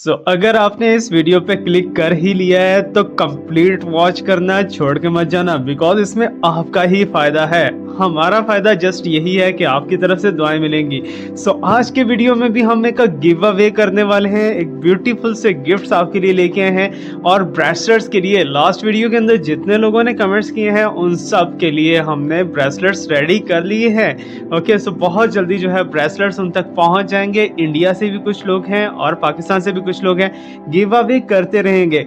अगर आपने इस वीडियो पे क्लिक कर ही लिया है तो कंप्लीट वॉच करना छोड़ के मत जाना बिकॉज इसमें आपका ही फायदा है। हमारा फायदा जस्ट यही है कि आपकी तरफ से दुआएं मिलेंगी। आज के वीडियो में भी हम एक गिव अवे करने वाले हैं, एक ब्यूटीफुल से गिफ्ट्स आपके लिए लेके आए हैं और ब्रेसलेट्स के लिए लास्ट वीडियो के अंदर जितने लोगों ने कमेंट्स किए हैं उन सब के लिए हमने ब्रेसलेट्स रेडी कर लिए हैं। ओके, सो बहुत जल्दी जो है ब्रेसलेट्स उन तक पहुंच जाएंगे। इंडिया से भी कुछ लोग हैं और पाकिस्तान से भी कुछ लोग हैं। गिव अवे करते रहेंगे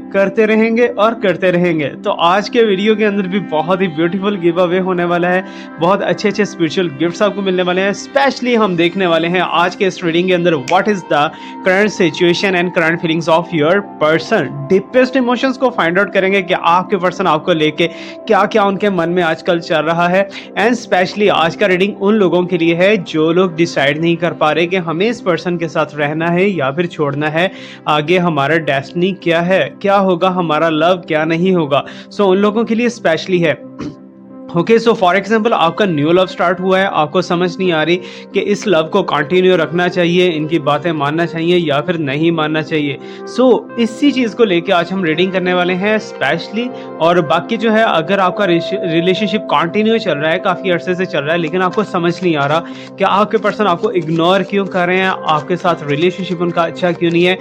और करते रहेंगे। तो आज के वीडियो के अंदर भी बहुत ही ब्यूटीफुल गिव अवे होने वाला है। बहुत अच्छे अच्छे स्पिरिचुअल गिफ्ट्स आपको मिलने वाले हैं। स्पेशली हम देखने वाले हैं आज के इस रीडिंग के अंदर what is the current situation and current feelings of your person. Deepest emotions को फाइंड आउट करेंगे कि आपके पर्सन आपको लेके क्या क्या उनके मन में आजकल चल रहा है। एंड स्पेशली आज का रीडिंग उन लोगों के लिए है जो लोग डिसाइड नहीं कर पा रहे कि हमें इस पर्सन के साथ रहना है या फिर छोड़ना है। आगे हमारा डेस्टिनी क्या है, क्या होगा हमारा लव, क्या नहीं होगा। उन लोगों के लिए स्पेशली है। ओके, सो फॉर एग्जाम्पल आपका न्यू लव स्टार्ट हुआ है, आपको समझ नहीं आ रही कि इस लव को कंटिन्यू रखना चाहिए, इनकी बातें मानना चाहिए या फिर नहीं मानना चाहिए। इसी चीज़ को लेके आज हम रीडिंग करने वाले हैं स्पेशली। और बाकी जो है अगर आपका रिलेशनशिप कंटिन्यू चल रहा है, काफ़ी अरसे से चल रहा है, लेकिन आपको समझ नहीं आ रहा कि आपके पर्सन आपको इग्नोर क्यों कर रहे हैं, आपके साथ रिलेशनशिप उनका अच्छा क्यों नहीं है,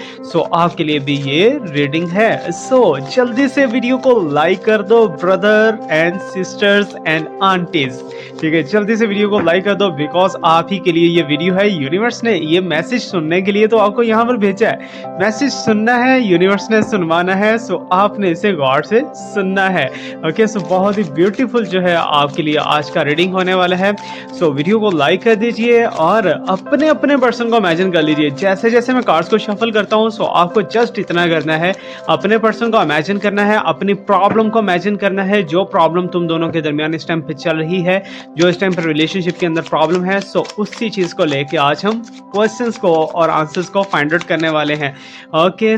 आपके लिए भी ये रीडिंग है। जल्दी से वीडियो को लाइक कर दो brother and sisters and aunties. ठीक है, जल्दी से वीडियो को लाइक कर दो बिकॉज आप ही के लिए ये वीडियो है। यूनिवर्स ने ये मैसेज सुनने के लिए तो आपको यहाँ पर भेजा है। मैसेज सुनना है, यूनिवर्स ने सुनवाना है, आपने इसे गौर से सुनना है। ओके, बहुत ही ब्यूटीफुल जो है आपके लिए आज का रीडिंग होने वाला है। वीडियो को लाइक कर दीजिए और अपने अपने पर्सन को इमेजिन कर लीजिए। जैसे जैसे मैं कार्ड्स को शफल करता हूँ आपको जस्ट इतना करना है, अपने पर्सन को इमेजिन करना है, अपनी प्रॉब्लम को इमेजिन करना है, जो प्रॉब्लम तुम दोनों के दरमियान इस टाइम पे चल रही है, जो इस टाइम पर रिलेशनशिप के अंदर प्रॉब्लम है। उसी चीज को लेके आज हम क्वेश्चंस को और आंसर्स को फाइंड आउट करने वाले हैं। Okay,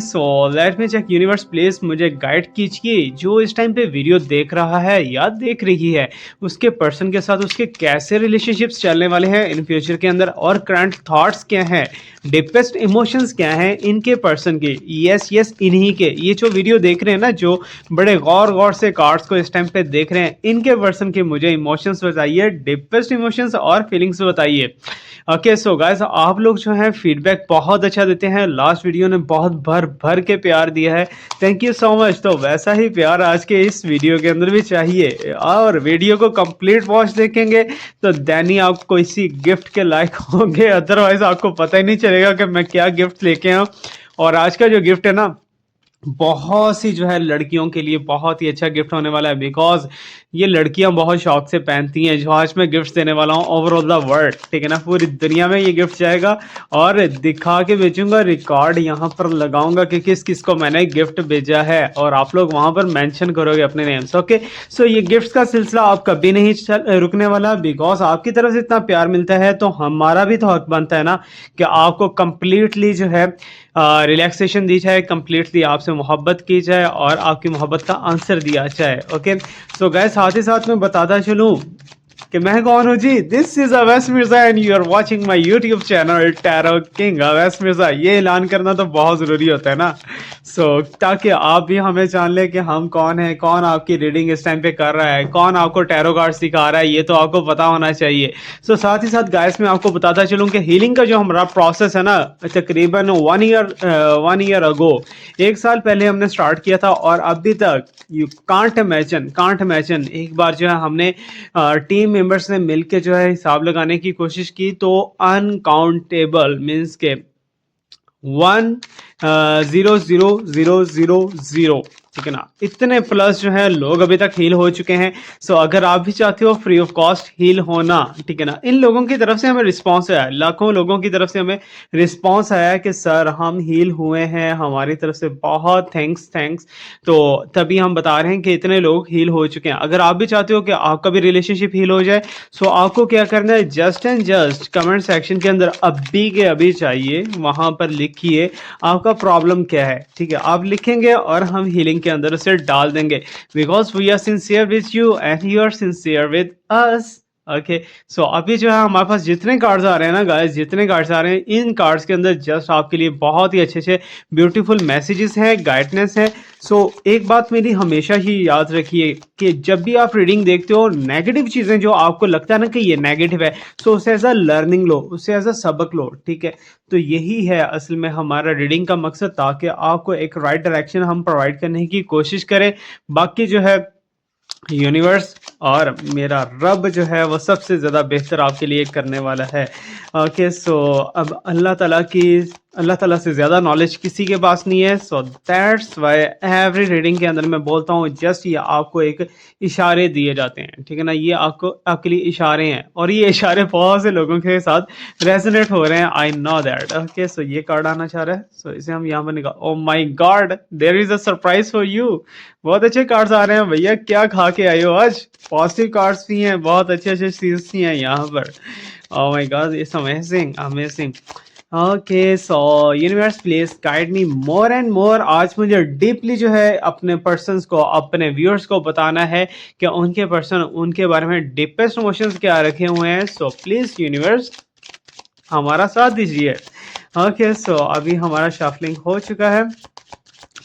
let me check. Universe please मुझे गाइड कीजिए, जो इस टाइम पे वीडियो देख रहा है या देख रही है उसके पर्सन के साथ उसके कैसे रिलेशनशिप्स चलने वाले हैं इन फ्यूचर के अंदर, और करंट थॉट्स क्या हैं, डीपेस्ट इमोशंस क्या हैं इनके पर्सन के। यस इन्हीं के, ये जो वीडियो देख रहे हैं ना, जो बड़े गौर से कार्ड्स को इस टाइम पे देख रहे हैं, इनके पर्सन के मुझे इमोशंस बताइए, डीपेस्ट इमोशंस और फीलिंग्स बताइए। ओके, गाइस आप लोग जो है फीडबैक बहुत अच्छा देते हैं। लास्ट वीडियो ने बहुत भर के प्यार दिया है, थैंक यू सो मच। तो वैसा ही प्यार आज के इस वीडियो के अंदर भी चाहिए, और वीडियो को कंप्लीट वॉच देखेंगे तो देन ही आप कोई सी गिफ्ट के लायक होंगे, अदरवाइज आपको पता ही नहीं चलेगा कि मैं क्या गिफ्ट लेके आऊँ। और आज का जो गिफ्ट है ना, बहुत सी जो है लड़कियों के लिए बहुत ही अच्छा गिफ्ट होने वाला है बिकॉज ये लड़कियां बहुत शौक से पहनती हैं। जो आज मैं गिफ्ट देने वाला हूँ ओवरऑल द वर्ल्ड, ठीक है ना, पूरी दुनिया में ये गिफ्ट जाएगा और दिखा के बेचूंगा, रिकॉर्ड यहाँ पर लगाऊंगा कि किस किस को मैंने गिफ्ट भेजा है, और आप लोग वहां पर मेंशन करोगे अपने नेम्स। ओके, ये गिफ्ट का सिलसिला आप कभी नहीं रुकने वाला बिकॉज आपकी तरफ से इतना प्यार मिलता है तो हमारा भी तो हक बनता है ना कि आपको कंप्लीटली जो है रिलैक्सेशन दी जाए, कंप्लीटली आपसे मोहब्बत की जाए और आपकी मोहब्बत का आंसर दिया जाए। ओके, गाइस साथ ही साथ मैं बताता चलूं कि मैं कौन हूँ जी। This is Awais Mirza and you are watching my YouTube channel tarot king Awais Mirza. ये ऐलान करना तो बहुत ज़रूरी होता है ना, ताकि आप भी हमें जान ले कि हम कौन है, कौन आपकी रीडिंग इस टाइम पे कर रहा है, कौन आपको टैरो कार्ड सिखा रहा है, ये तो आपको पता होना चाहिए। साथ ही साथ गाइस मैं आपको बताता चलूँ कि हीलिंग का जो हमारा प्रोसेस है ना, तकरीबन 1 ईयर अगो, 1 साल पहले हमने स्टार्ट किया था, और अभी तक यू कांट इमेजिन एक बार जो है हमने टीम मेंबर्स ने मिलके जो है हिसाब लगाने की कोशिश की तो अनकाउंटेबल मीन्स के 1 0 0 0 0 ठीक है ना, इतने प्लस जो है लोग अभी तक हील हो चुके हैं। अगर आप भी चाहते हो फ्री ऑफ कॉस्ट हील होना, ठीक है ना, इन लोगों की तरफ से हमें रिस्पांस आया है, लाखों लोगों की तरफ से हमें रिस्पांस आया है कि सर हम हील हुए हैं, हमारी तरफ से बहुत थैंक्स। तो तभी हम बता रहे हैं कि इतने लोग हील हो चुके हैं। अगर आप भी चाहते हो कि आपका भी रिलेशनशिप हील हो जाए, आपको क्या करना है, just and just comment section के अंदर अभी के अभी चाहिए, वहां पर लिखिए आपका प्रॉब्लम क्या है। ठीक है, आप लिखेंगे और हम हीलिंग के अंदर उसे डाल देंगे because we are sincere with you and you are sincere with us. Okay, so अभी जो है हमारे पास जितने कार्ड्स आ रहे हैं ना गाइस, जितने कार्ड्स आ रहे हैं इन कार्ड्स के अंदर जस्ट आपके लिए बहुत ही अच्छे अच्छे ब्यूटीफुल मैसेजेस हैं, गाइडनेस है। सो एक बात मेरी हमेशा ही याद रखिए कि जब भी आप रीडिंग देखते हो, नेगेटिव चीज़ें जो आपको लगता है ना कि ये नेगेटिव है, सो उसे एज अ लर्निंग लो, उसे एज अ सबक लो, ठीक है। तो यही है असल में हमारा रीडिंग का मकसद, ताकि आपको एक राइट डायरेक्शन हम प्रोवाइड करने की कोशिश करें। बाकी जो है यूनिवर्स और मेरा रब जो है वो सबसे ज़्यादा बेहतर आपके लिए करने वाला है। ओके, सो अब अल्लाह ताला से ज़्यादा नॉलेज किसी के पास नहीं है। So that's why every reading के अंदर मैं बोलता हूँ जस्ट ये आपको एक इशारे दिए जाते हैं, ठीक है ना। ये आपको आपके लिए इशारे हैं और ये इशारे बहुत से लोगों के साथ रेजोनेट हो रहे हैं, I know that. Okay, so ये कार्ड आना चाह रहा है, सो इसे हम यहाँ पर निकाल। Oh my god, there is a surprise for you. बहुत अच्छे कार्ड्स आ रहे हैं भैया, क्या खा के आए हो आज। पॉजिटिव कार्ड्स भी हैं, बहुत अच्छे अच्छे सीन्स भी हैं यहाँ पर। Oh my God, it's amazing amazing. Okay, so universe please guide me more and more. आज मुझे डीपली जो है अपने पर्सन्स को, अपने व्यूअर्स को बताना है कि उनके पर्सन, उनके बारे में डीपेस्ट इमोशंस क्या रखे हुए हैं। सो प्लीज यूनिवर्स हमारा साथ दीजिए। ओके, सो अभी हमारा शफलिंग हो चुका है।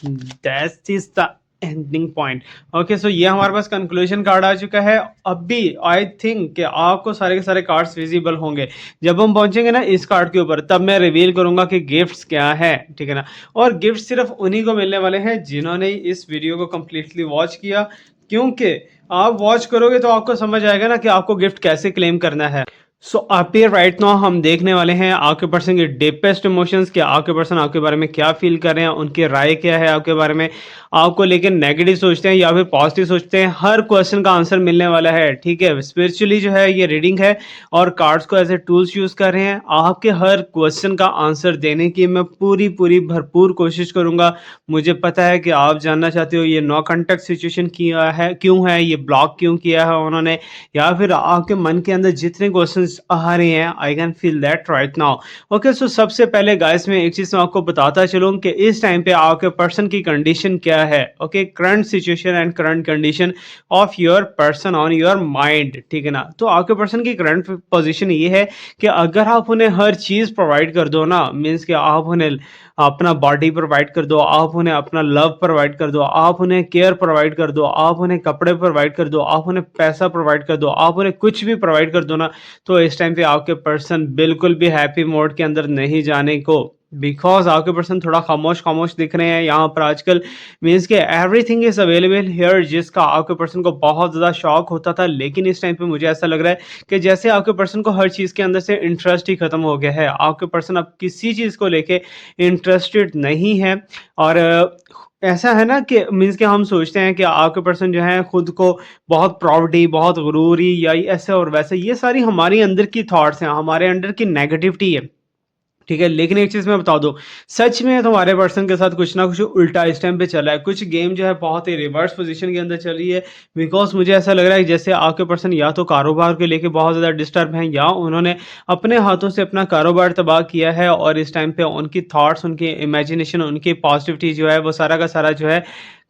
That is the ending point. Okay, so ये हमारे पास कंक्लूजन कार्ड आ चुका है। अभी आई थिंक कि आपको सारे के सारे कार्ड्स विजिबल होंगे। जब हम पहुंचेंगे ना इस कार्ड के ऊपर, तब मैं रिवील करूंगा कि गिफ्ट्स क्या है, ठीक है ना। और गिफ्ट सिर्फ उन्हीं को मिलने वाले हैं जिन्होंने इस वीडियो को कंप्लीटली वॉच किया, क्योंकि आप वॉच करोगे तो आपको समझ आएगा ना कि आपको गिफ्ट कैसे क्लेम करना है। सो अभी राइट नाउ हम देखने वाले हैं आपके पर्सन के डीपेस्ट इमोशंस, कि आपके पर्सन आपके बारे में क्या फील कर रहे हैं, उनकी राय क्या है आपके बारे में, आपको लेकिन नेगेटिव सोचते हैं या फिर पॉजिटिव सोचते हैं। हर क्वेश्चन का आंसर मिलने वाला है, ठीक है। स्पिरिचुअली जो है ये रीडिंग है और कार्ड्स को एज ए टूल्स यूज कर रहे हैं। आपके हर क्वेश्चन का आंसर देने की मैं पूरी पूरी भरपूर कोशिश करूंगा। मुझे पता है कि आप जानना चाहते हो ये नो कांटेक्ट सिचुएशन किया है, क्यों है ये ब्लॉक, क्यों किया है उन्होंने, या फिर आपके मन के अंदर जितने क्वेश्चंस आ रहे हैं, I can feel that right now. Okay, so सबसे पहले गाइस मैं एक चीज मैं आपको बताता चलूं कि इस टाइम पे आपके पर्सन की कंडीशन क्या है। Okay, current situation and current condition of your person on your mind, ठीक है ना। तो आपके पर्सन की करंट पोजीशन ये है कि अगर आप उन्हें हर चीज प्रोवाइड कर दो ना, मीन्स कि आप उन्हें अपना बॉडी प्रोवाइड कर दो, आप उन्हें अपना लव प्रोवाइड कर दो, आप उन्हें केयर प्रोवाइड कर दो, आप उन्हें कपड़े प्रोवाइड कर दो, आप उन्हें पैसा प्रोवाइड कर दो, आप उन्हें कुछ भी प्रोवाइड कर दो ना, तो इस टाइम पे आपके पर्सन बिल्कुल भी हैप्पी मोड के अंदर नहीं जाने को, बिकॉज आपके पर्सन थोड़ा खामोश खामोश दिख रहे हैं यहाँ पर आजकल। मीन्स के एवरीथिंग इज अवेलेबल हियर, जिसका आपके पर्सन को बहुत ज़्यादा शौक होता था, लेकिन इस टाइम पे मुझे ऐसा लग रहा है कि जैसे आपके पर्सन को हर चीज़ के अंदर से इंटरेस्ट ही खत्म हो गया है। आपके पर्सन अब किसी चीज़ को लेके इंटरेस्टेड नहीं है। और ऐसा है ना कि मीन्स कि हम सोचते हैं कि आपके पर्सन जो है खुद को बहुत प्राउडी, बहुत गुरूरी या ऐसे और वैसे, ये सारी हमारी अंदर की थॉट्स हैं, हमारे अंदर की नेगेटिविटी है, ठीक है। लेकिन एक चीज मैं बता दूं, सच में तुम्हारे पर्सन के साथ कुछ ना कुछ उल्टा इस टाइम पे चला है। कुछ गेम जो है बहुत ही रिवर्स पोजीशन के अंदर चल रही है, बिकॉज मुझे ऐसा लग रहा है जैसे आपके पर्सन या तो कारोबार को लेके बहुत ज्यादा डिस्टर्ब हैं, या उन्होंने अपने हाथों से अपना कारोबार तबाह किया है, और इस टाइम पे उनकी थॉट्स, उनकी इमेजिनेशन, उनकी पॉजिटिविटी जो है वो सारा का सारा जो है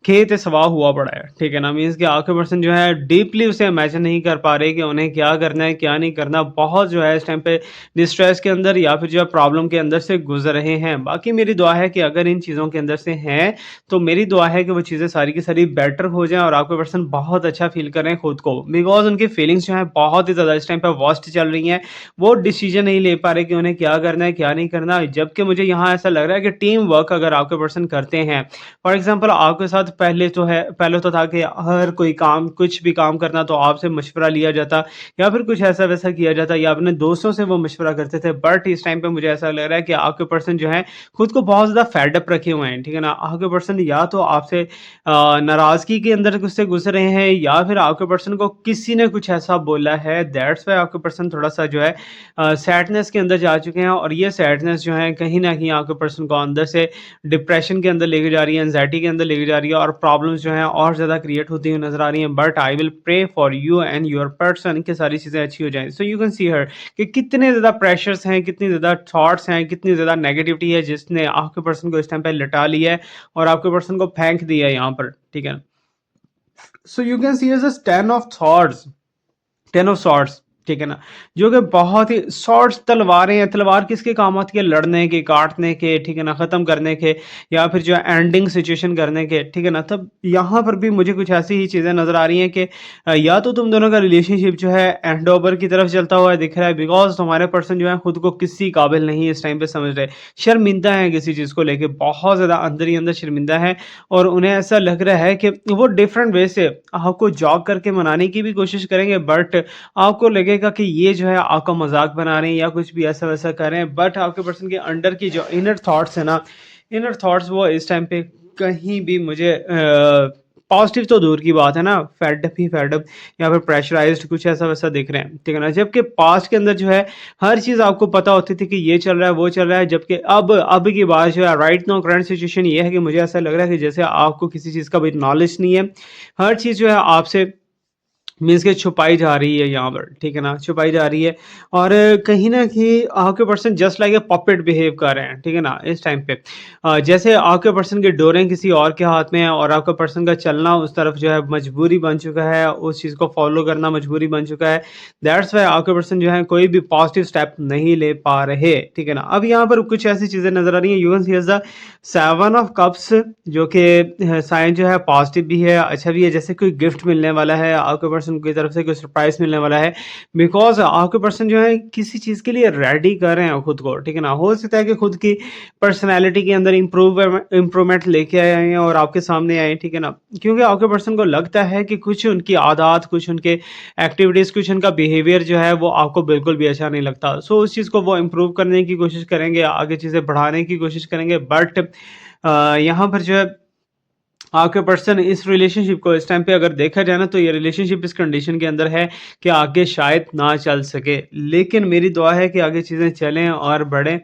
खेत सवाह हुआ पड़ा है, ठीक है ना। मीन्स कि आपके पर्सन जो है डीपली उसे इमेजिन नहीं कर पा रहे कि उन्हें क्या करना है क्या नहीं करना। बहुत जो है इस टाइम पे डिस्ट्रेस के अंदर या फिर जो है प्रॉब्लम के अंदर से गुजर रहे हैं। बाकी मेरी दुआ है कि अगर इन चीज़ों के अंदर से हैं, तो मेरी दुआ है कि वो चीज़ें सारी की सारी बेटर हो जाएं और आपके पर्सन बहुत अच्छा फील करें खुद को, बिकॉज उनकी फीलिंग्स जो है बहुत ही ज़्यादा इस टाइम पे वर्स्ट चल रही हैं। वो डिसीजन नहीं ले पा रहे कि उन्हें क्या करना है क्या नहीं करना। जबकि मुझे यहाँ ऐसा लग रहा है कि टीम वर्क अगर आपके पर्सन करते हैं, फॉर एग्जाम्पल आपके साथ पहले तो था कि हर कोई काम, कुछ भी काम करना तो आपसे मशवरा लिया जाता, या फिर कुछ ऐसा वैसा किया जाता, या अपने दोस्तों से वो मशवरा करते थे। बट इस टाइम पे मुझे ऐसा लग रहा है कि आपके पर्सन जो है खुद को बहुत ज़्यादा फेडअप रखे हुए हैं, ठीक है ना। आपके पर्सन या तो आपसे नाराज़गी के अंदर कुछ से गुजर रहे हैं, या फिर आपके पर्सन को किसी ने कुछ ऐसा बोला है, दैट्स वाई आपके पर्सन थोड़ा सा जो है सैडनेस के अंदर जा चुके हैं। और ये सैडनेस जो है कहीं ना कहीं आपके पर्सन को अंदर से डिप्रेशन के अंदर लेके जा रही है, एंजाइटी के अंदर लेके जा रही है, और प्रॉब्लम्स जो हैं और ज़्यादा क्रिएट होती हुई नजर आ रही हैं। But I will pray for you and your person कि सारी चीज़ें अच्छी हो जाएं। सो यू कैन सी हर कि कितने ज़्यादा प्रेशर्स हैं, कितनी ज़्यादा थॉट्स हैं, कितनी ज़्यादा नेगेटिविटी है जिसने आपके पर्सन को इस टाइम पे लटा लिया है और आपके पर्सन को फेंक दिया है यहाँ पर, ठीक है। So you can see as a ten of thoughts, ten of sorts. ठीक है ना? जो कि बहुत ही शॉर्ट तलवारें हैं, तलवार किसके काम आती है? लड़ने के, काटने के, ठीक है ना? ख़त्म करने के या फिर जो है एंडिंग सिचुएशन करने के, ठीक है ना? तब यहाँ पर भी मुझे कुछ ऐसी ही चीज़ें नज़र आ रही हैं कि या तो तुम दोनों का रिलेशनशिप जो है एंड ओवर की तरफ चलता हुआ दिख रहा है बिकॉज़ तुम्हारे पर्सन जो है खुद को किसी काबिल नहीं इस टाइम पे समझ रहे। शर्मिंदा हैं किसी चीज़ को लेके, बहुत ज़्यादा अंदर ही अंदर शर्मिंदा हैं और उन्हें ऐसा लग रहा है कि वो डिफरेंट वे से आपको जॉक करके मनाने की भी कोशिश करेंगे बट आपको लगेगा कि ये जो है आपका मज़ाक बना रहे हैं या कुछ भी ऐसा-वैसा कर रहे हैं बट आपके पर्सन के अंडर की जो इनर थॉट्स है ना, इनर थॉट्स वो इस टाइम पे कहीं भी मुझे पॉज़िटिव तो दूर की बात है ना, फेड अप या फिर प्रेशराइज़्ड कुछ ऐसा-वैसा दिख रहे हैं, ठीक है ना? जबकि पास्ट के अंदर जो है हर चीज़ आपको पता होती थी कि ये चल रहा है, वो चल रहा है, जबकि अब की बात जो है राइट नाउ करंट सिचुएशन ये है कि मुझे ऐसा लग रहा है कि जैसे आपको किसी चीज़ का भी नॉलेज नहीं है। हर चीज़ जो है आपसे मीन्स कि छुपाई जा रही है यहाँ पर, ठीक है ना? छुपाई जा रही है और कहीं न कहीं आपके person just like a puppet behave कर रहे हैं, ठीक है ना? इस टाइम पे जैसे आपके पर्सन की डोरें किसी और के हाथ में हैं और आपका पर्सन का चलना उस तरफ जो है मजबूरी बन चुका है, उस चीज़ को फ़ॉलो करना मजबूरी बन चुका है। दैट्स व्हाई आपके पर्सन जो है कोई भी पॉजिटिव स्टेप नहीं ले पा रहे, ठीक है ना? अब यहाँ पर कुछ ऐसी चीज़ें नज़र आ रही हैं, you can C as the 7 of cups जो कि साइन जो है पॉजिटिव भी है, अच्छा भी है, जैसे कोई गिफ्ट मिलने वाला है, आपके पर्सन की तरफ से कोई सरप्राइज़ मिलने वाला है, बिकॉज़ आपके पर्सन जो है किसी चीज़ के लिए रेडी कर रहे हैं खुद को, ठीक है ना? हो सकता है कि खुद की पर्सनैलिटी के अंदर इम्प्रूवमेंट लेके आए हैं और आपके सामने आए हैं, ठीक है ना? क्योंकि आपके पर्सन को लगता है कि कुछ उनकी आदत, कुछ उनके एक्टिविटीज़, कुछ उनका बिहेवियर जो है वो आपको बिल्कुल भी अच्छा नहीं लगता। सो उस चीज़ को वो इम्प्रूव करने की कोशिश करेंगे, आगे चीज़ें बढ़ाने की कोशिश करेंगे बट यहाँ पर जो है आपके पर्सन इस रिलेशनशिप को इस टाइम पे अगर देखा जाए ना तो ये रिलेशनशिप इस कंडीशन के अंदर है कि आगे शायद ना चल सके। लेकिन मेरी दुआ है कि आगे चीज़ें चलें और बढ़ें।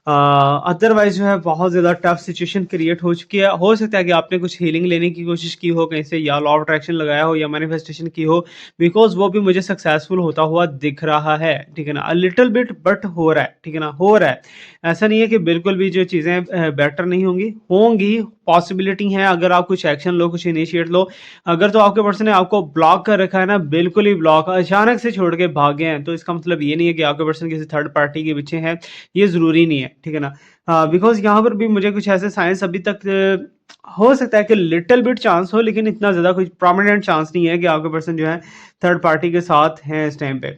अदरवाइज़ जो है बहुत ज़्यादा टफ सिचुएशन क्रिएट हो चुकी है। हो सकता है कि आपने कुछ हीलिंग लेने की कोशिश की हो कहीं से या लॉ ऑफ अट्रैक्शन लगाया हो या मैनिफेस्टेशन की हो बिकॉज़ वो भी मुझे सक्सेसफुल होता हुआ दिख रहा है। ठीक है ना? अ लिटिल बिट बट हो रहा है। ठीक है ना? हो रहा है। ऐसा नहीं है कि बिल्कुल भी जो चीज़ें बेटर नहीं होंगी, होंगी, पॉसिबिलिटी है अगर आप कुछ एक्शन लो, कुछ इनिशिएट लो। अगर तो आपके पर्सन ने आपको ब्लॉक कर रखा है ना, बिल्कुल ही ब्लॉक, अचानक से छोड़ के भागे हैं, तो इसका मतलब ये नहीं है कि आपके पर्सन किसी थर्ड पार्टी के पीछे है, ये ज़रूरी नहीं है, ठीक है ना? बिकॉज़ यहाँ पर भी मुझे कुछ ऐसे साइंस अभी तक हो सकता है कि लिटिल बिट चांस हो, लेकिन इतना ज़्यादा कोई प्रोमिनेंट चांस नहीं है कि आपके पर्सन जो है थर्ड पार्टी के साथ हैं इस टाइम पे।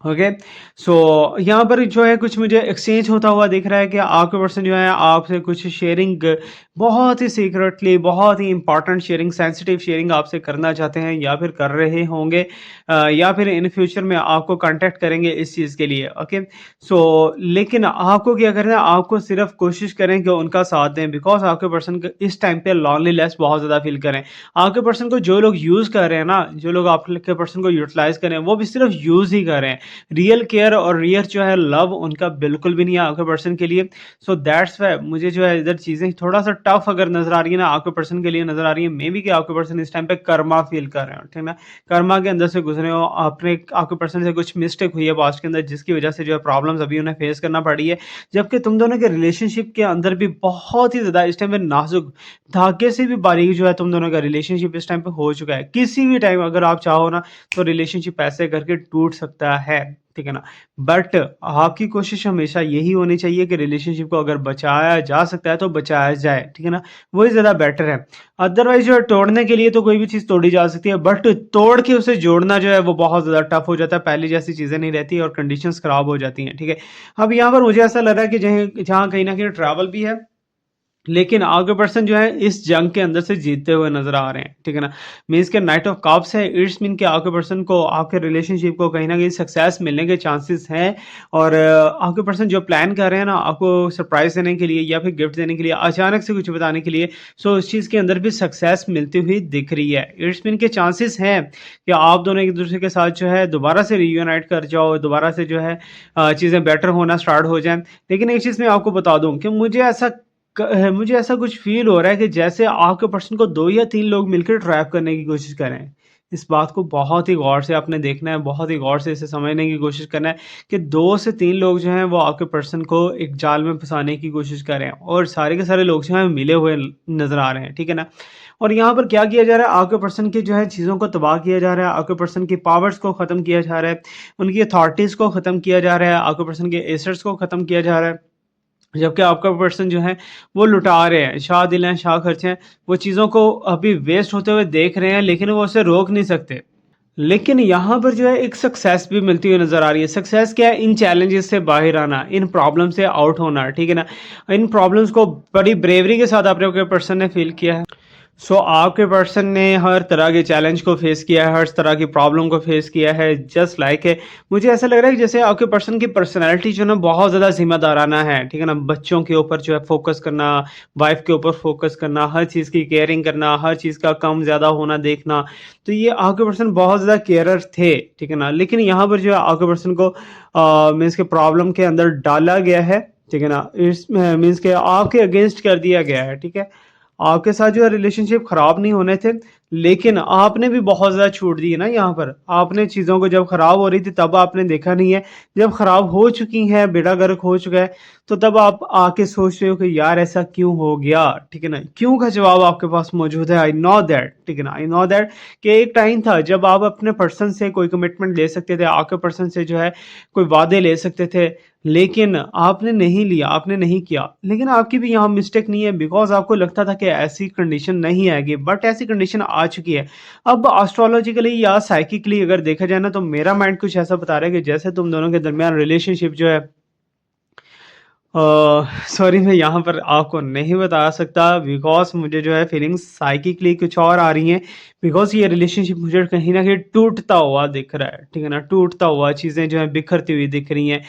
ओके, सो यहाँ पर जो है कुछ मुझे एक्सचेंज होता हुआ दिख रहा है कि आपके पर्सन जो है आपसे कुछ शेयरिंग बहुत ही सीक्रेटली, बहुत ही इंपॉर्टेंट शेयरिंग, सेंसिटिव शेयरिंग आपसे करना चाहते हैं या फिर कर रहे होंगे या फिर इन फ्यूचर में आपको कांटेक्ट करेंगे इस चीज़ के लिए। ओके, सो लेकिन आपको क्या करना है, आपको सिर्फ कोशिश करें कि उनका साथ दें बिकॉज आपके पर्सन इस टाइम पे लॉनलीनेस बहुत ज़्यादा फील करें। आपके पर्सन को जो लोग यूज़ कर रहे हैं ना, जो लोग आपके पर्सन को यूटिलाइज कर रहे हैं वो भी सिर्फ यूज़ ही कर रहे हैं। रियल केयर और रियल जो है लव उनका बिल्कुल भी नहीं है आपके पर्सन के लिए। सो दैट्स व्हाई मुझे जो है इधर चीज़ें थोड़ा सा टफ अगर नज़र आ रही है ना आपके पर्सन के लिए नज़र आ रही है, मे बी कि आपके पर्सन इस टाइम पे कर्मा फील कर रहे हो, ठीक है ना? कर्मा के अंदर से गुजरे हो, आपने आपके पर्सन से कुछ मिस्टेक हुई है पास्ट के अंदर जिसकी वजह से जो है प्रॉब्लम्स अभी उन्हें फेस करना पड़ी है। जबकि तुम दोनों के रिलेशनशिप के अंदर भी बहुत ही ज़्यादा इस टाइम पे नाजुक, धागे से भी बारीक जो है तुम दोनों का रिलेशनशिप इस टाइम पे हो चुका है। किसी भी टाइम अगर आप चाहो ना तो रिलेशनशिप ऐसे करके टूट सकता है, ठीक है ना? बट आपकी कोशिश हमेशा यही होनी चाहिए कि रिलेशनशिप को अगर बचाया जा सकता है तो बचाया जाए, ठीक है ना? वही ज़्यादा बेटर है। अदरवाइज़ जो है तोड़ने के लिए तो कोई भी चीज़ तोड़ी जा सकती है बट तोड़ के उसे जोड़ना जो है वो बहुत ज़्यादा टफ हो जाता है, पहले जैसी चीज़ें नहीं रहती और कंडीशंस खराब हो जाती हैं, ठीक है? अब यहाँ पर मुझे ऐसा लग रहा है कि जहीं जहाँ कहीं न कहीं ट्रैवल भी है लेकिन आगे पर्सन जो है इस जंग के अंदर से जीतते हुए नजर आ रहे हैं, ठीक है ना? मीन्स के नाइट ऑफ कप्स है, इट्स मीन के आगे पर्सन को आपके रिलेशनशिप को कहीं ना कहीं सक्सेस मिलने के चांसेस हैं और आगे पर्सन जो प्लान कर रहे हैं ना आपको सरप्राइज देने के लिए या फिर गिफ्ट देने के लिए, अचानक से कुछ बताने के लिए, सो उस चीज़ के अंदर भी सक्सेस मिलती हुई दिख रही है। इट्स मीन के चांसेस हैं कि आप दोनों एक दूसरे के साथ जो है दोबारा से रीयूनाइट कर जाओ, दोबारा से जो है चीज़ें बेटर होना स्टार्ट हो जाएं। लेकिन एक चीज़ मैं आपको बता दूं कि मुझे ऐसा कुछ फ़ील हो रहा है कि जैसे आपके पर्सन को 2 या 3 लोग मिलकर ट्रैप करने की कोशिश कर रहे हैं। इस बात को बहुत ही गौर से आपने देखना है, बहुत ही गौर से इसे समझने की कोशिश करना है कि 2 से 3 लोग जो हैं वो आपके पर्सन को एक जाल में फँसाने की कोशिश कर रहे हैं और सारे के सारे लोग जो हैं मिले हुए नज़र आ रहे हैं, ठीक है ना? और यहाँ पर क्या किया जा रहा है, आपके पर्सन की जो है चीज़ों को तबाह किया जा रहा है, आपके पर्सन की पावर्स को ख़त्म किया जा रहा है, उनकी अथॉरिटीज़ को ख़त्म किया जा रहा है, आपके पर्सन के एसेट्स को ख़त्म किया जा रहा है। जबकि आपका पर्सन जो है वो लुटा रहे हैं, शाह दिल हैं, शाह खर्च हैं, वो चीज़ों को अभी वेस्ट होते हुए देख रहे हैं, लेकिन वो उसे रोक नहीं सकते। लेकिन यहाँ पर जो है एक सक्सेस भी मिलती हुई नज़र आ रही है। सक्सेस क्या है? इन चैलेंजेस से बाहर आना, इन प्रॉब्लम से आउट होना, ठीक है ना? इन प्रॉब्लम्स को बड़ी ब्रेवरी के साथ आपके पर्सन ने फ़ील किया है। सो आपके पर्सन ने हर तरह के चैलेंज को फेस किया है, हर तरह की प्रॉब्लम को फेस किया है, जस्ट लाइक है। मुझे ऐसा लग रहा है कि जैसे आपके पर्सन की पर्सनैलिटी जो है ना बहुत ज़्यादा ज़िम्मेदाराना है, ठीक है ना? बच्चों के ऊपर जो है फ़ोकस करना, वाइफ़ के ऊपर फ़ोकस करना, हर चीज़ की केयरिंग करना, हर चीज़ का कम ज़्यादा होना देखना। तो ये आपके पर्सन बहुत ज़्यादा केयरर थे, ठीक है ना? लेकिन यहाँ पर जो है आपके पर्सन को मीन्स के प्रॉब्लम के अंदर डाला गया है, ठीक है ना? इस मीन्स के आपके अगेंस्ट कर दिया गया है, ठीक है? आपके साथ जो है रिलेशनशिप खराब नहीं होने थे, लेकिन आपने भी बहुत ज़्यादा छूट दी है ना यहाँ पर। आपने चीज़ों को जब खराब हो रही थी तब आपने देखा नहीं है, जब खराब हो चुकी हैं, बेड़ा गर्क हो चुका है, तो तब आप आके सोच रहे हो कि यार ऐसा क्यों हो गया, ठीक है ना? क्यों का जवाब आपके पास मौजूद है, आई नो दैट, ठीक है ना? आई नो दैट कि एक टाइम था जब आप अपने पर्सन से कोई कमिटमेंट ले सकते थे, आपके पर्सन से जो है कोई वादे ले सकते थे, लेकिन आपने नहीं लिया, आपने नहीं किया। लेकिन आपकी भी यहाँ मिस्टेक नहीं है, बिकॉज़ आपको लगता था कि ऐसी कंडीशन नहीं आएगी, बट ऐसी कंडीशन आ चुकी है। अब एस्ट्रोलॉजिकली या साइकिकली अगर देखा जाए ना, तो मेरा माइंड कुछ ऐसा बता रहा है कि जैसे तुम दोनों के दरमियान रिलेशनशिप जो है अ, सॉरी मैं यहाँ पर आपको नहीं बता सकता, बिकॉज़ मुझे जो है फीलिंग्स साइकिकली कुछ और आ रही हैं, बिकॉज़ ये रिलेशनशिप मुझे कहीं न कहीं टूटता हुआ दिख रहा है, ठीक है ना? टूटता हुआ, चीज़ें जो हैं बिखरती हुई दिख रही हैं।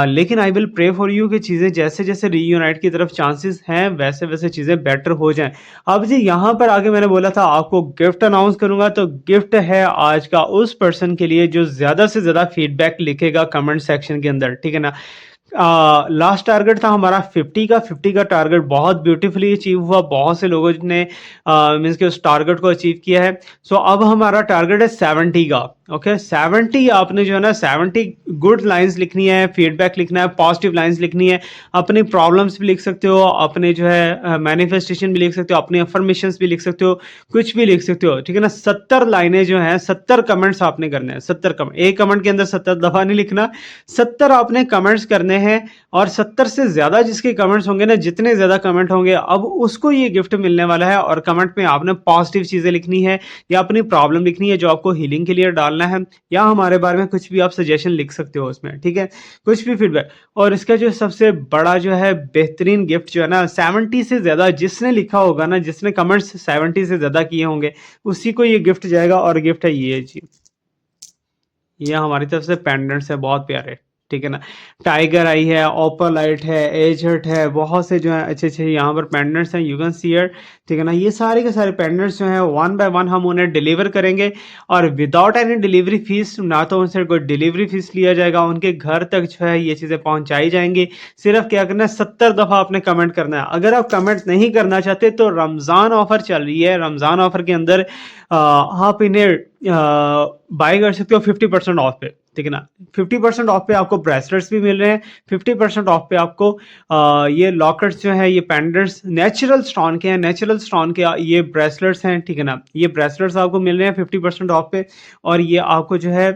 लेकिन I will pray for you कि चीज़ें जैसे-जैसे रीयूनाइट की तरफ चांसेस हैं, वैसे-वैसे चीज़ें बेटर हो जाएँ। अब जी यहाँ पर आगे मैंने बोला था आपको गिफ्ट अनाउंस करूँगा, तो गिफ्ट है आज का उस पर्सन के लिए जो ज़्यादा से ज़्यादा फीडबैक लिखेगा कमेंट सेक्शन के अंदर, ठीक है ना? लास्ट टारगेट था हमारा 50 का टारगेट बहुत ब्यूटीफुली अचीव हुआ, बहुत से लोगों ने मीन्स कि उस टारगेट को अचीव किया है। सो अब हमारा टारगेट है 70 का। ओके, 70 आपने जो है ना 70 गुड लाइंस लिखनी है, फीडबैक लिखना है, पॉजिटिव लाइंस लिखनी है, अपनी प्रॉब्लम्स भी लिख सकते हो, अपने जो है मैनिफेस्टेशन भी लिख सकते हो, अपनी अफर्मेशंस भी लिख सकते हो, कुछ भी लिख सकते हो, ठीक है ना? 70 लाइनें जो हैं, 70 कमेंट्स आपने करने हैं, 70 कमेंट, एक कमेंट के अंदर 70 दफा नहीं लिखना, 70 आपने कमेंट्स करने हैं। और 70 से ज़्यादा जिसके कमेंट्स होंगे ना, जितने ज़्यादा कमेंट होंगे, अब उसको ये गिफ्ट मिलने वाला है। और कमेंट में आपने पॉजिटिव चीज़ें लिखनी है, या अपनी प्रॉब्लम लिखनी है जो आपको हीलिंग के लिए डालना है, या हमारे बारे में कुछ भी आप सजेशन लिख सकते हो उसमें, ठीक है? कुछ भी फीडबैक। और इसका जो सबसे बड़ा जो है बेहतरीन गिफ्ट जो है ना, 70 से ज़्यादा जिसने लिखा होगा ना, जिसने कमेंट्स 70 से ज़्यादा किए होंगे, उसी को ये गिफ्ट जाएगा। और गिफ्ट है ये जी। ये हमारी तरफ से पेंडेंट्स है बहुत प्यारे, ठीक है ना? टाइगर आई है, ओपालाइट है, एजर्ट है, बहुत से जो है अच्छे-अच्छे यहाँ पर पेंडेंट्स हैं, यू कैन सी हियर, ठीक है ना? ये सारे के सारे पेंडेंट्स जो हैं वन बाय वन हम उन्हें डिलीवर करेंगे, और विदाउट एनी डिलीवरी फीस, ना तो उनसे कोई डिलीवरी फीस लिया जाएगा, उनके घर तक जो है ये चीज़ें पहुँचाई जाएँगी। सिर्फ क्या करना है, 70 दफ़ा आपने कमेंट करना है। अगर आप कमेंट नहीं करना चाहते तो रमज़ान ऑफ़र चल रही है, रमज़ान ऑफ़र के अंदर आप इन्हें बाय कर सकते हो 50% ऑफ पे, ठीक है ना? 50% ऑफ पे आपको ब्रेसलेट्स भी मिल रहे हैं, 50% ऑफ पे आपको ये लॉकेट्स जो है, ये पेंडेंट्स नेचुरल स्टोन के हैं, नेचुरल स्टोन के ये ब्रेसलेट्स हैं, ठीक है ना? ये ब्रेसलेट्स आपको मिल रहे हैं 50% ऑफ पे, और ये आपको जो है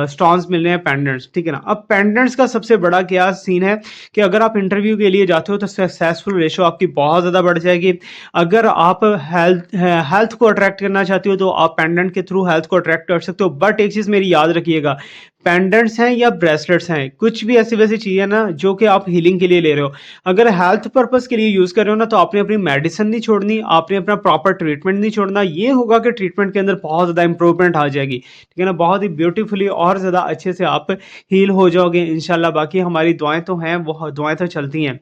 स्टोन्स मिल रहे हैं, पेंडेंट्स, ठीक है ना? अब पेंडेंट्स का सबसे बड़ा क्या सीन है कि अगर आप इंटरव्यू के लिए जाते हो तो सक्सेसफुल रेशो आपकी बहुत ज़्यादा बढ़ जाएगी। अगर आप हेल्थ को अट्रैक्ट करना चाहते हो तो आप पेंडेंट के थ्रू हेल्थ को अट्रैक्ट कर सकते हो। बट एक चीज़ मेरी याद रखिएगा, पेंडेंट्स हैं या ब्रेसलेट्स हैं, कुछ भी ऐसी वैसी चीज़ है ना जो कि आप हीलिंग के लिए ले रहे हो, अगर हेल्थ पर्पस के लिए यूज़ कर रहे हो ना, तो आपने अपनी मेडिसिन नहीं छोड़नी, आपने अपना प्रॉपर ट्रीटमेंट नहीं छोड़ना। ये होगा कि ट्रीटमेंट के अंदर बहुत ज़्यादा इंप्रूवमेंट आ जाएगी, ठीक है ना? बहुत ही ब्यूटीफुली और ज़्यादा अच्छे से आप हील हो जाओगे इंशाल्लाह। बाकी हमारी दुआएं तो हैं, वो दुआएं तो चलती हैं।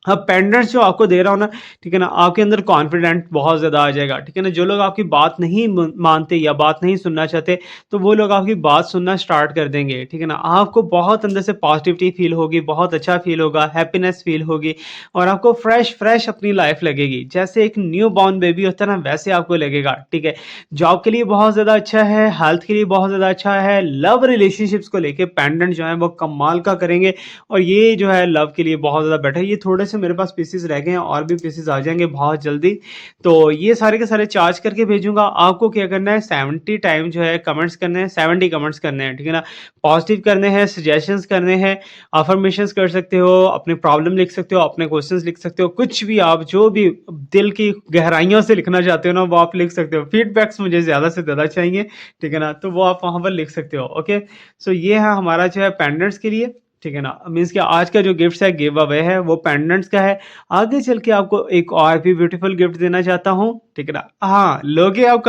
अब पेंडेंट्स जो आपको दे रहा हूँ ना, ठीक है ना, आपके अंदर कॉन्फिडेंट बहुत ज़्यादा आ जाएगा, ठीक है ना? जो लोग आपकी बात नहीं मानते या बात नहीं सुनना चाहते, तो वो लोग आपकी बात सुनना स्टार्ट कर देंगे, ठीक है ना? आपको बहुत अंदर से पॉजिटिविटी फील होगी, बहुत अच्छा फील होगा, हैप्पीनेस फील होगी, और आपको फ्रेश फ्रेश अपनी लाइफ लगेगी। जैसे एक न्यू बॉर्न बेबी होता है ना, वैसे आपको लगेगा, ठीक है? जॉब के लिए बहुत ज़्यादा अच्छा है, हेल्थ के लिए बहुत ज़्यादा अच्छा है, लव रिलेशनशिप्स को लेके पेंडेंट जो है वो कमाल का करेंगे। और ये जो है लव के लिए बहुत ज़्यादा बेटर है। ये थोड़े से से मेरे पास पीसीज रह गए हैं और भी पीसीज आ जाएंगे बहुत जल्दी। तो ये सारे के सारे चार्ज करके भेजूंगा। आपको क्या करना है, 70 टाइम जो है कमेंट्स करने हैं, 70 कमेंट्स करने हैं, ठीक है ना। पॉजिटिव करने हैं, सजेशंस करने हैं, अफर्मेशंस कर सकते हो, अपनी प्रॉब्लम लिख सकते हो, अपने क्वेश्चंस लिख सकते हो, कुछ भी आप जो भी दिल की गहराइयों से लिखना चाहते हो ना वो आप लिख सकते हो। फीडबैक्स मुझे ज़्यादा से ज़्यादा चाहिए, ठीक है ना, तो वो आप वहाँ पर लिख सकते हो। ओके, सो ये है हमारा जो है पेंडेंट्स के लिए, ठीक है ना। मीन्स कि आज का जो गिफ्ट है गिव अवे है वो पेंडेंट्स का है। आगे चल के आपको एक और भी ब्यूटीफुल गिफ्ट देना चाहता हूँ, ठीक है ना। हाँ, लोगे आप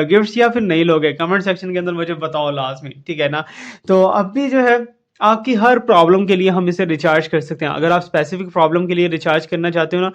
गिफ्ट्स या फिर नहीं लोगे, कमेंट सेक्शन के अंदर मुझे बताओ लास्ट में, ठीक है ना। तो अब भी जो है आपकी हर प्रॉब्लम के लिए हम इसे रिचार्ज कर सकते हैं। अगर आप स्पेसिफिक प्रॉब्लम के लिए रिचार्ज करना चाहते हो ना,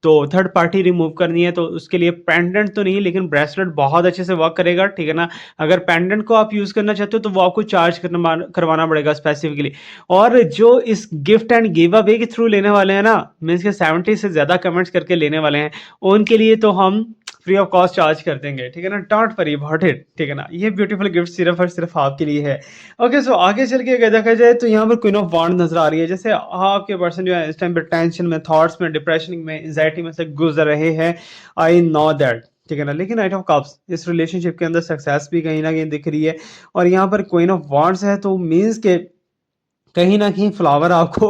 तो थर्ड पार्टी रिमूव करनी है, तो उसके लिए पेंडेंट तो नहीं लेकिन ब्रेसलेट बहुत अच्छे से वर्क करेगा, ठीक है ना। अगर पेंडेंट को आप यूज करना चाहते हो तो वो आपको चार्ज करवाना पड़ेगा स्पेसिफिकली। और जो इस गिफ्ट एंड गिव अवे के थ्रू लेने वाले हैं ना, मीन्स के 70 से ज्यादा कमेंट्स करके लेने वाले हैं, उनके लिए तो हम फ्री ऑफ कॉस्ट चार्ज कर देंगे, ठीक है ना। डोंट वरी अबाउट इट, ठीक है ना। ये ब्यूटीफुल गिफ्ट सिर्फ और सिर्फ आपके लिए है। ओके, सो आगे चल के अगर देखा जाए तो यहाँ पर क्वीन ऑफ वॉन्ड नजर आ रही है। जैसे आपके पर्सन जो है इस टाइम पे टेंशन में, थॉट्स में, डिप्रेशन में, एंजाइटी में से गुजर रहे हैं, आई नो दैट, ठीक है ना। लेकिन नाइट ऑफ कप्स, इस रिलेशनशिप के अंदर सक्सेस भी कहीं ना कहीं दिख रही है। और यहाँ पर क्वीन ऑफ वॉन्ड्स है, तो मीन्स के कहीं ना कहीं फ्लावर आपको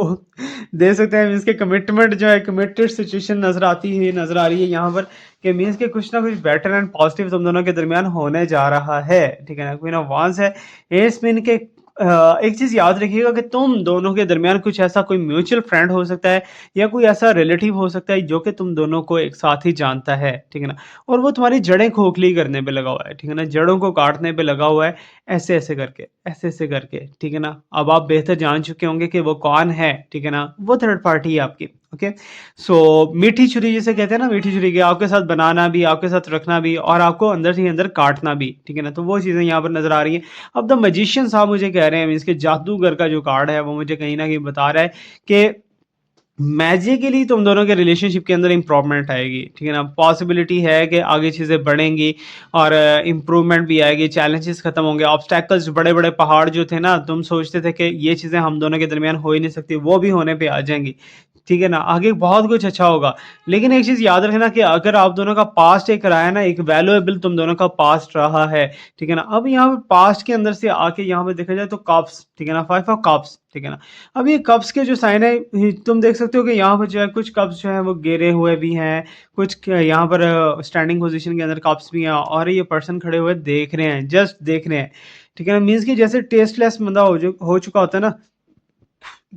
दे सकते हैं। मीन्स के कमिटमेंट जो है, कमिटेड सिचुएशन नजर आ रही है यहाँ पर, कि मीन्स के कुछ ना कुछ बेटर एंड पॉजिटिव तुम दोनों के दरमियान होने जा रहा है, ठीक है ना। क्वीन ऑफ वांस है, एस मीन के एक चीज याद रखिएगा कि तुम दोनों के दरमियान कुछ ऐसा कोई म्यूचुअल फ्रेंड हो सकता है या कोई ऐसा रिलेटिव हो सकता है जो कि तुम दोनों को एक साथ ही जानता है, ठीक है ना। और वो तुम्हारी जड़ें खोखली करने पे लगा हुआ है, ठीक है ना, जड़ों को काटने पे लगा हुआ है, ऐसे ऐसे करके, ऐसे ऐसे करके, ठीक है ना। अब आप बेहतर जान चुके होंगे कि वो कौन है, ठीक है ना। वो थर्ड पार्टी है आपकी। ओके, सो मीठी छुरी जिसे कहते हैं ना, मीठी छुरी के आपके साथ बनाना भी, आपके साथ रखना भी, और आपको अंदर से अंदर काटना भी, ठीक है ना। तो वो चीजें यहाँ पर नजर आ रही हैं। अब द मैजिशियन साहब मुझे कह रहे हैं, मीन्स के जादूगर का जो कार्ड है वो मुझे कहीं ना कहीं बता रहा है कि मैजिकली तुम दोनों के रिलेशनशिप के अंदर इंप्रूवमेंट आएगी, ठीक है ना। पॉसिबिलिटी है कि आगे चीज़ें बढ़ेंगी और इम्प्रूवमेंट भी आएगी, चैलेंजेस खत्म होंगे, ऑब्स्टैकल्स, बड़े बड़े पहाड़ जो थे ना, तुम सोचते थे कि ये चीज़ें हम दोनों के दरमियान हो ही नहीं सकती, वो भी होने पे आ जाएंगी, ठीक है ना। आगे बहुत कुछ अच्छा होगा। लेकिन एक चीज़ याद रखना कि अगर आप दोनों का पास्ट एक रहा है ना, एक वैल्यूएबल तुम दोनों का पास्ट रहा है, ठीक है ना। अब यहाँ पे पास्ट के अंदर से आके यहाँ पे देखा जाए तो कप्स, ठीक है ना, 5 ऑफ कप्स, ठीक है ना। अब ये कप्स के जो साइन है, तुम देख सकते हो कि यहाँ पर जो है कुछ कप्स जो है वो गिरे हुए भी हैं, कुछ यहाँ पर स्टैंडिंग पोजीशन के अंदर कप्स भी हैं, और ये पर्सन खड़े हुए देख रहे हैं, जस्ट देख रहे हैं, ठीक है ना। मीन्स कि जैसे टेस्टलेस बंदा हो चुका होता है ना,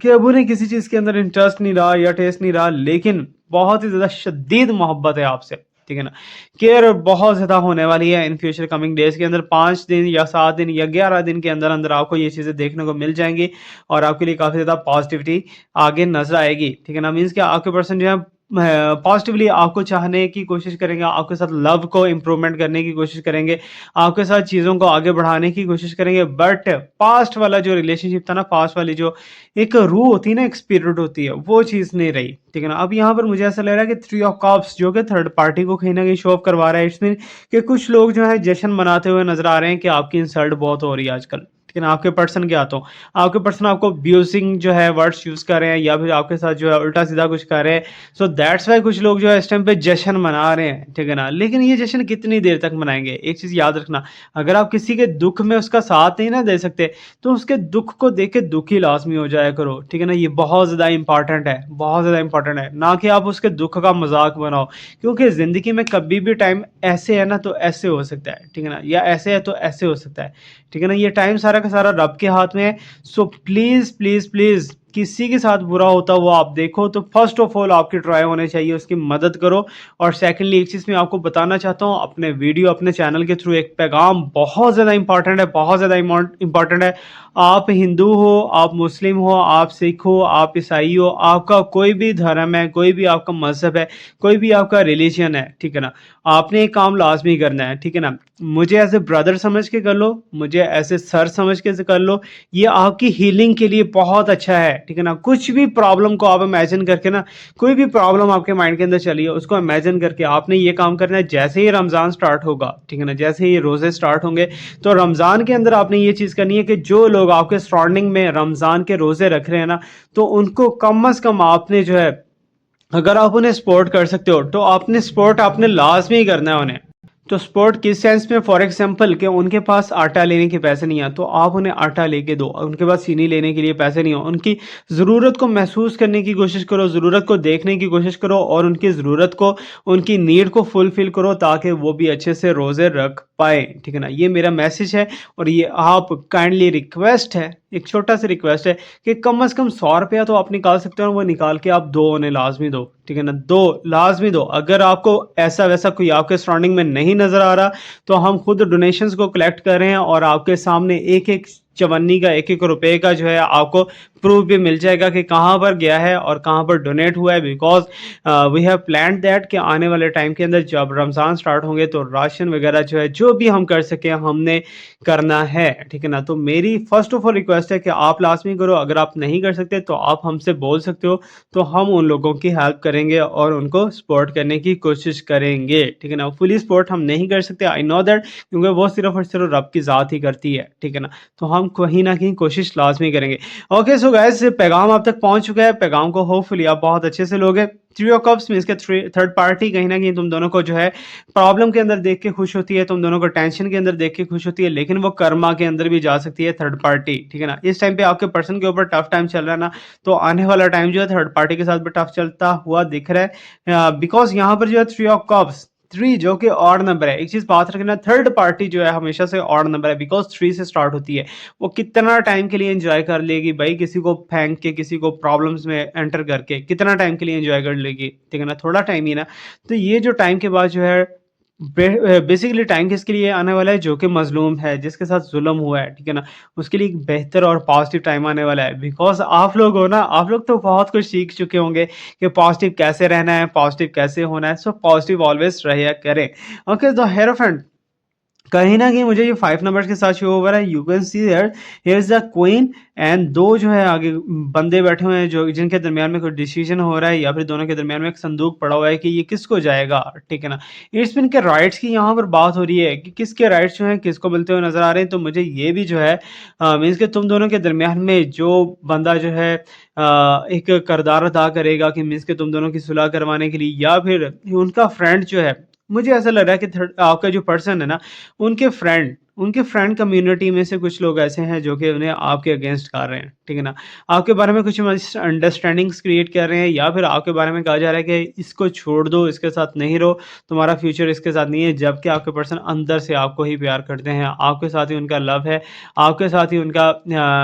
कि अब उन्हें किसी चीज के अंदर इंटरेस्ट नहीं रहा या टेस्ट नहीं रहा, लेकिन बहुत ही ज्यादा शदीद मोहब्बत है आपसे, ठीक है ना। केयर बहुत ज्यादा होने वाली है इन फ्यूचर कमिंग डेज के अंदर, 5 दिन या 7 दिन या 11 दिन के अंदर अंदर आपको ये चीजें देखने को मिल जाएंगी, और आपके लिए काफी ज्यादा पॉजिटिविटी आगे नजर आएगी, ठीक है ना। मीन्स कि आपके पर्सन जो है पॉजिटिवली आपको चाहने की कोशिश करेंगे, आपके साथ लव को इम्प्रूवमेंट करने की कोशिश करेंगे, आपके साथ चीज़ों को आगे बढ़ाने की कोशिश करेंगे। बट पास्ट वाला जो रिलेशनशिप था ना, पास्ट वाली जो एक रूह होती है ना, एक स्पिरिट होती है, वो चीज़ नहीं रही, ठीक है ना। अब यहाँ पर मुझे ऐसा लग रहा है कि 3 ऑफ कप्स जो कि थर्ड पार्टी को कहीं ना कहीं शो ऑफ करवा रहा है, इसमें कि कुछ लोग जो है जश्न मनाते हुए नजर आ रहे हैं कि आपकी इंसल्ट बहुत हो रही है आजकल, ठीक है ना। आपके पर्सन क्या तो आपके पर्सन आपको अब्यूजिंग जो है वर्ड्स यूज कर रहे हैं, या फिर आपके साथ जो है उल्टा सीधा कुछ कर रहे हैं। सो दैट्स वाई कुछ लोग जो है इस टाइम पे जश्न मना रहे हैं, ठीक है ना। लेकिन ये जश्न कितनी देर तक मनाएंगे, एक चीज याद रखना, अगर आप किसी के दुख में उसका साथ नहीं ना दे सकते, तो उसके दुख को देख के दुखी लाजमी हो जाया करो, ठीक है ना। ये बहुत ज्यादा इंपॉर्टेंट है, बहुत ज्यादा इंपॉर्टेंट है, ना कि आप उसके दुख का मजाक बनाओ, क्योंकि जिंदगी में कभी भी टाइम ऐसे है ना तो ऐसे हो सकता है, ठीक है ना, या ऐसे है तो ऐसे हो सकता है, ठीक है ना। ये टाइम सारा का सारा रब के हाथ में है। सो प्लीज प्लीज प्लीज, किसी के साथ बुरा होता हुआ आप देखो तो फर्स्ट ऑफ ऑल आपकी ट्राई होने चाहिए, उसकी मदद करो। और सेकंडली एक चीज मैं आपको बताना चाहता हूँ, अपने वीडियो, अपने चैनल के थ्रू एक पैगाम बहुत ज्यादा इंपॉर्टेंट है, बहुत ज्यादा इंपॉर्टेंट है। आप हिंदू हो, आप मुस्लिम हो, आप सिख हो, आप ईसाई हो, आपका कोई भी धर्म है, कोई भी आपका मजहब है, कोई भी आपका रिलीजन है, ठीक है ना, आपने एक काम लाजमी करना है, ठीक है ना। मुझे एज ए ब्रदर समझ के कर लो, मुझे ऐसे सर समझ के कर लो, ये आपकी हीलिंग के लिए बहुत अच्छा है, ठीक है ना। कुछ भी प्रॉब्लम को आप इमेजिन करके ना, कोई भी प्रॉब्लम आपके माइंड के अंदर चली है उसको इमेजिन करके आपने ये काम करना है। जैसे ही रमजान स्टार्ट होगा, ठीक है ना, जैसे ही रोजे स्टार्ट होंगे, तो रमजान के अंदर आपने ये चीज करनी है कि जो लोग आपके सराउंडिंग में रमजान के रोजे रख रहे हैं ना, तो उनको कम अज कम आपने जो है अगर आप उन्हें सपोर्ट कर सकते हो तो आपने सपोर्ट आपने लाजमी करना है उन्हें। तो सपोर्ट किस सेंस में, फॉर एग्जांपल कि उनके पास आटा लेने के पैसे नहीं है तो आप उन्हें आटा लेके दो, उनके पास चीनी लेने के लिए पैसे नहीं हो, उनकी ज़रूरत को महसूस करने की कोशिश करो, ज़रूरत को देखने की कोशिश करो और उनकी ज़रूरत को, उनकी नीड को फुलफिल करो ताकि वो भी अच्छे से रोज़े रख पाए, ठीक है ना। ये मेरा मैसेज है और ये आप काइंडली रिक्वेस्ट है, एक छोटा सा रिक्वेस्ट है कि कम से कम 100 रुपया तो आप निकाल सकते हो, वो निकाल के आप दो उन्हें लाजमी दो, ठीक है ना, दो लाजमी दो। अगर आपको ऐसा वैसा कोई आपके सराउंडिंग में नहीं नज़र आ रहा तो हम खुद डोनेशंस को कलेक्ट कर रहे हैं और आपके सामने एक एक चवन्नी का, एक एक रुपए का जो है आपको प्रूफ भी मिल जाएगा कि कहाँ पर गया है और कहाँ पर डोनेट हुआ है। Because we have plan that कि आने वाले टाइम के अंदर जब रमज़ान स्टार्ट होंगे तो राशन वगैरह जो है, जो भी हम कर सके हमने करना है, ठीक है ना। तो मेरी फर्स्ट ऑफ ऑल रिक्वेस्ट है कि आप लाजमी करो, अगर आप नहीं कर सकते तो आप हमसे बोल सकते हो, तो हम उन लोगों की हेल्प करेंगे और उनको सपोर्ट करने की कोशिश करेंगे, ठीक है ना। फुली सपोर्ट हम नहीं कर सकते, आई नो दैट, क्योंकि वो सिर्फ और सिर्फ रब की ज़ात ही करती है, ठीक है ना। तो हम कहीं ना कहीं कोशिश लाजमी करेंगे। ओके सो गाइस, पैगाम आप तक पहुंच चुका है, पैगाम को होपफुली आप बहुत अच्छे से लोगे। थ्री ऑफ कप्स मींस के थर्ड पार्टी कहीं ना कहीं तुम दोनों को जो है प्रॉब्लम के अंदर देख के खुश होती है, तुम दोनों को टेंशन के अंदर देख के खुश होती है, लेकिन वो कर्मा के अंदर भी जा सकती है थर्ड पार्टी, ठीक है ना। इस टाइम पे आपके पर्सन के ऊपर टफ टाइम चल रहा है ना, तो आने वाला टाइम जो है थर्ड पार्टी के साथ भी टफ चलता हुआ दिख रहा है। बिकॉज यहाँ पर जो है थ्री ऑफ कप्स, थ्री जो कि ऑड नंबर है, एक चीज बात रखना, थर्ड पार्टी जो है हमेशा से ऑड नंबर है बिकॉज थ्री से स्टार्ट होती है। वो कितना टाइम के लिए एंजॉय कर लेगी भाई, किसी को फेंक के, किसी को प्रॉब्लम्स में एंटर करके कितना टाइम के लिए एंजॉय कर लेगी, ठीक है ना, थोड़ा टाइम ही ना। तो ये जो टाइम के बाद जो है बेसिकली टाइम किसके लिए आने वाला है, जो कि मजलूम है, जिसके साथ जुल्म हुआ है, ठीक है ना, उसके लिए एक बेहतर और पॉजिटिव टाइम आने वाला है। बिकॉज आप लोग हो ना, आप लोग तो बहुत कुछ सीख चुके होंगे कि पॉजिटिव कैसे रहना है, पॉजिटिव कैसे होना है, सो पॉजिटिव ऑलवेज रहिया करें। ओके तो हेरोफेंट, कहीं न कहीं मुझे ये 5 नंबर्स के साथ शो हो रहा है। You can see there here is the queen and 2 जो है आगे बंदे बैठे हुए हैं जो जिनके दरमियान में कोई डिसीजन हो रहा है या फिर दोनों के दरमियान में एक संदूक पड़ा हुआ है कि ये किसको जाएगा, ठीक है ना। इट्स मीन के राइट्स की यहाँ पर बात हो रही है कि किसके राइट्स जो हैं किसको मिलते हुए नज़र आ रहे हैं। तो मुझे ये भी जो है मीन्स कि तुम दोनों के दरमियान में जो बंदा जो है एक किरदार अदा करेगा कि मीन्स कि तुम दोनों की सुलह करवाने के लिए, या फिर उनका फ्रेंड जो है, मुझे ऐसा लग रहा है कि थर्ड आपका जो पर्सन है ना, उनके फ्रेंड कम्युनिटी में से कुछ लोग ऐसे हैं जो कि उन्हें आपके अगेंस्ट कर रहे हैं, ठीक है ना। आपके बारे में कुछ मिसअंडरस्टैंडिंग्स क्रिएट कर रहे हैं या फिर आपके बारे में कहा जा रहा है कि इसको छोड़ दो, इसके साथ नहीं रहो, तुम्हारा फ्यूचर इसके साथ नहीं है, जबकि आपके पर्सन अंदर से आपको ही प्यार करते हैं, आपके साथ ही उनका लव है, आपके साथ ही उनका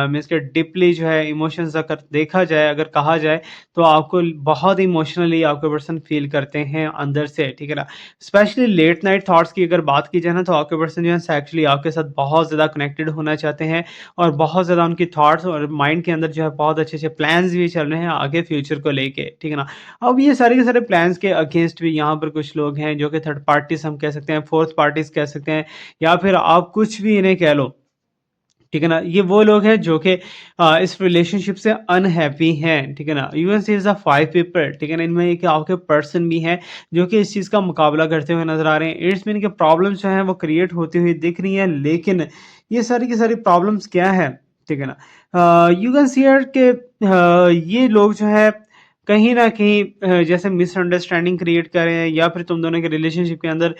मीन्स के डीपली जो है इमोशंस अगर देखा जाए, अगर कहा जाए तो आपको बहुत इमोशनली आपके पर्सन फील करते हैं अंदर से, ठीक है ना। स्पेशली लेट नाइट थॉट्स की अगर बात की जाए ना, तो आपके पर्सन जो है एक्चुअली आपके साथ बहुत ज़्यादा कनेक्टेड होना चाहते हैं और बहुत ज़्यादा उनकी थॉट्स और माइंड के अंदर जो है बहुत अच्छे अच्छे प्लान्स भी चल रहे हैं आगे फ्यूचर को लेके, ठीक है ना। अब ये सारे के सारे प्लान्स के अगेंस्ट भी यहाँ पर कुछ लोग हैं जो कि थर्ड पार्टीज हम कह सकते हैं, फोर्थ पार्टीज कह सकते हैं, या फिर आप कुछ भी इन्हें कह लो, ठीक है ना। ये वो लोग हैं जो कि इस रिलेशनशिप से अनहैप्पी हैं, ठीक है ना। You can C is the 5 people, ठीक है ना। इनमें एक आपके पर्सन भी हैं जो कि इस चीज़ का मुकाबला करते हुए नजर आ रहे हैं। इट्स मीन के प्रॉब्लम्स जो हैं वो क्रिएट होती हुई दिख रही हैं, लेकिन ये सारी की सारी प्रॉब्लम्स क्या है, ठीक है ना। यू कैन सी के ये लोग जो है कहीं ना कहीं जैसे मिसअंडरस्टैंडिंग क्रिएट कर रहे हैं, या फिर तुम दोनों के रिलेशनशिप के अंदर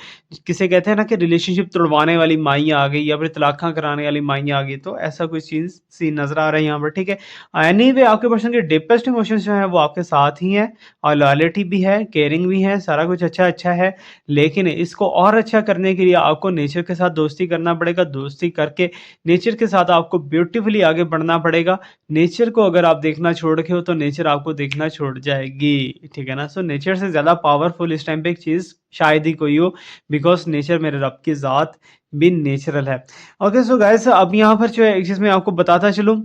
किसे कहते हैं ना कि रिलेशनशिप तोड़वाने वाली माइयाँ आ गई या फिर तलाक़ां कराने वाली माइयाँ आ गई, तो ऐसा कुछ चीज़ सीन नज़र आ रहा है यहाँ पर, ठीक है। एनीवे आपके पर्सन के डीपेस्ट इमोशंस जो हैं वो आपके साथ ही हैं और लॉयल्टी भी है, केयरिंग भी है, सारा कुछ अच्छा-अच्छा है। लेकिन इसको और अच्छा करने के लिए आपको नेचर के साथ दोस्ती करना पड़ेगा, दोस्ती करके नेचर के साथ आपको ब्यूटीफुली आगे बढ़ना पड़ेगा। नेचर को अगर आप देखना छोड़ रखे हो तो नेचर आपको देखना छोड़ जाएगी, ठीक है ना। सो नेचर से ज़्यादा पावरफुल इस टाइम पे एक चीज़ शायद ही कोई हो, बिकॉज़ नेचर मेरे रब की ज़ात भी नेचुरल है। ओके सो गाइस, अब यहाँ पर जो है एक चीज़ मैं आपको बताता चलूँ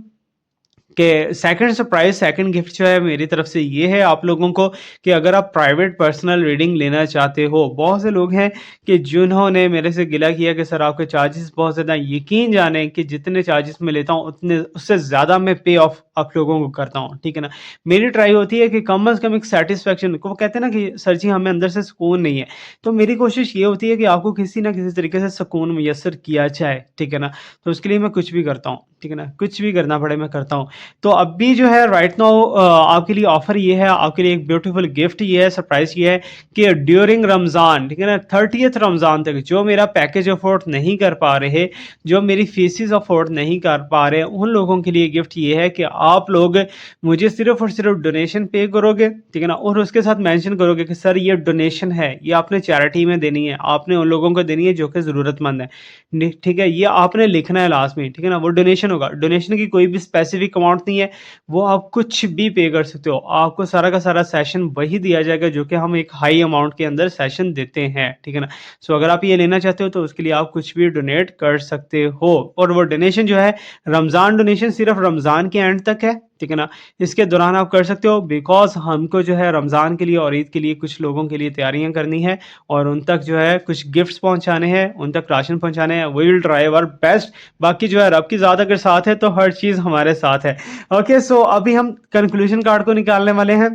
कि सेकंड सरप्राइज़, सेकंड गिफ्ट जो है मेरी तरफ से ये है आप लोगों को कि अगर आप प्राइवेट पर्सनल रीडिंग लेना चाहते हो, बहुत से लोग हैं कि जिन्होंने मेरे से गिला किया कि सर आपके चार्जेस बहुत ज़्यादा हैं। यकीन जानें कि जितने चार्जेस मैं लेता हूँ उतने उससे ज़्यादा मैं पे ऑफ आप लोगों को करता हूँ, ठीक है ना। मेरी ट्राई होती है कि कम से कम एक सेटिस्फेक्शन को, वो कहते हैं ना कि सर जी हमें अंदर से सुकून नहीं है, तो मेरी कोशिश ये होती है कि आपको किसी ना किसी तरीके से सुकून मुयस्सर किया जाए, ठीक है ना। तो उसके लिए मैं कुछ भी करता हूँ, ठीक है ना, कुछ भी करना पड़े मैं करता हूँ। तो अभी जो है राइट नाउ आपके लिए ऑफर ये है, आपके लिए एक ब्यूटीफुल गिफ्ट ये है, सरप्राइज ये है कि ड्यूरिंग रमज़ान, ठीक है ना, 30th रमज़ान तक जो मेरा पैकेज अफोर्ड नहीं कर पा रहे, जो मेरी फीसिस अफोर्ड नहीं कर पा रहे, उन लोगों के लिए गिफ्ट ये है कि आप लोग मुझे सिर्फ और सिर्फ डोनेशन पे करोगे, ठीक है ना, और उसके साथ मेंशन करोगे कि सर ये डोनेशन है, ये आपने चैरिटी में देनी है, आपने उन लोगों को देनी है जो कि ज़रूरतमंद है, ठीक है, ये आपने लिखना है लास्ट में, ठीक है ना। वो डोनेशन होगा, डोनेशन की कोई भी स्पेसिफिक अमाउंट नहीं है, वो आप कुछ भी पे कर सकते हो, आपको सारा का सारा सेशन वही दिया जाएगा जो कि हम एक हाई अमाउंट के अंदर सेशन देते हैं, ठीक है ना। सो अगर आप ये लेना चाहते हो तो उसके लिए आप कुछ भी डोनेट कर सकते हो, और वो डोनेशन जो है, रमज़ान डोनेशन सिर्फ रमज़ान के एंड तक है, ठीक है ना। इसके दौरान आप कर सकते हो, बिकॉज हमको जो है रमज़ान के लिए और ईद के लिए कुछ लोगों के लिए तैयारियां करनी है, और उन तक जो है कुछ गिफ्ट्स पहुंचाने हैं, उन तक राशन पहुंचाने हैं, we will try our best. बाकी जो है रब की ज़ात अगर साथ है तो हर चीज़ हमारे साथ है। ओके, सो अभी हम कंक्लूजन कार्ड को निकालने वाले हैं।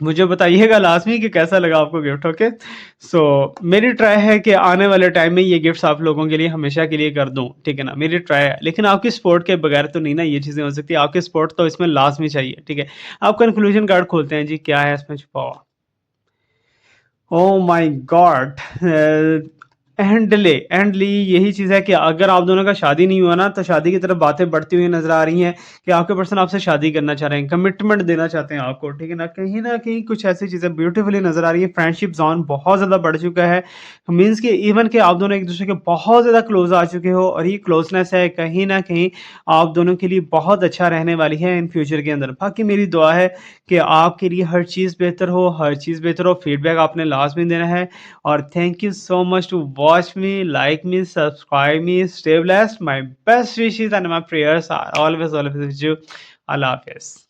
मुझे बताइएगा लास्ट में कि कैसा लगा आपको गिफ्ट। ओके, सो मेरी ट्राई है कि आने वाले टाइम में ये गिफ्ट्स आप लोगों के लिए हमेशा के लिए कर दूं, ठीक है ना, मेरी ट्राई है, लेकिन आपकी सपोर्ट के बगैर तो नहीं ना ये चीज़ें हो सकती, आपकी सपोर्ट तो इसमें लास्ट में चाहिए, ठीक है। आप कंक्लूजन कार्ड खोलते हैं जी, क्या है इसमें छुपा हुआ। ओह माय गॉड, एंडली यही चीज़ है कि अगर आप दोनों का शादी नहीं हुआ ना, तो शादी की तरफ बातें बढ़ती हुई नजर आ रही हैं कि आपके पर्सन आपसे शादी करना चाह रहे हैं, कमिटमेंट देना चाहते हैं आपको, ठीक है ना कहीं कुछ ऐसी चीज़ें ब्यूटीफुली नजर आ रही है। फ्रेंडशिप जोन बहुत ज़्यादा बढ़ चुका है, मीन्स कि इवन कि आप दोनों एक दूसरे के बहुत ज़्यादा क्लोज आ चुके हो, और ये क्लोजनेस है कहीं ना कहीं आप दोनों के लिए बहुत अच्छा रहने वाली है इन फ्यूचर के अंदर। बाकी मेरी दुआ है कि आपके लिए हर चीज़ बेहतर हो, हर चीज़ बेहतर हो। फीडबैक आपने लास्ट में देना है, और thank you so much to watch me, like me, subscribe me, stay blessed. My best wishes and my prayers are always with you. Allah Hafiz.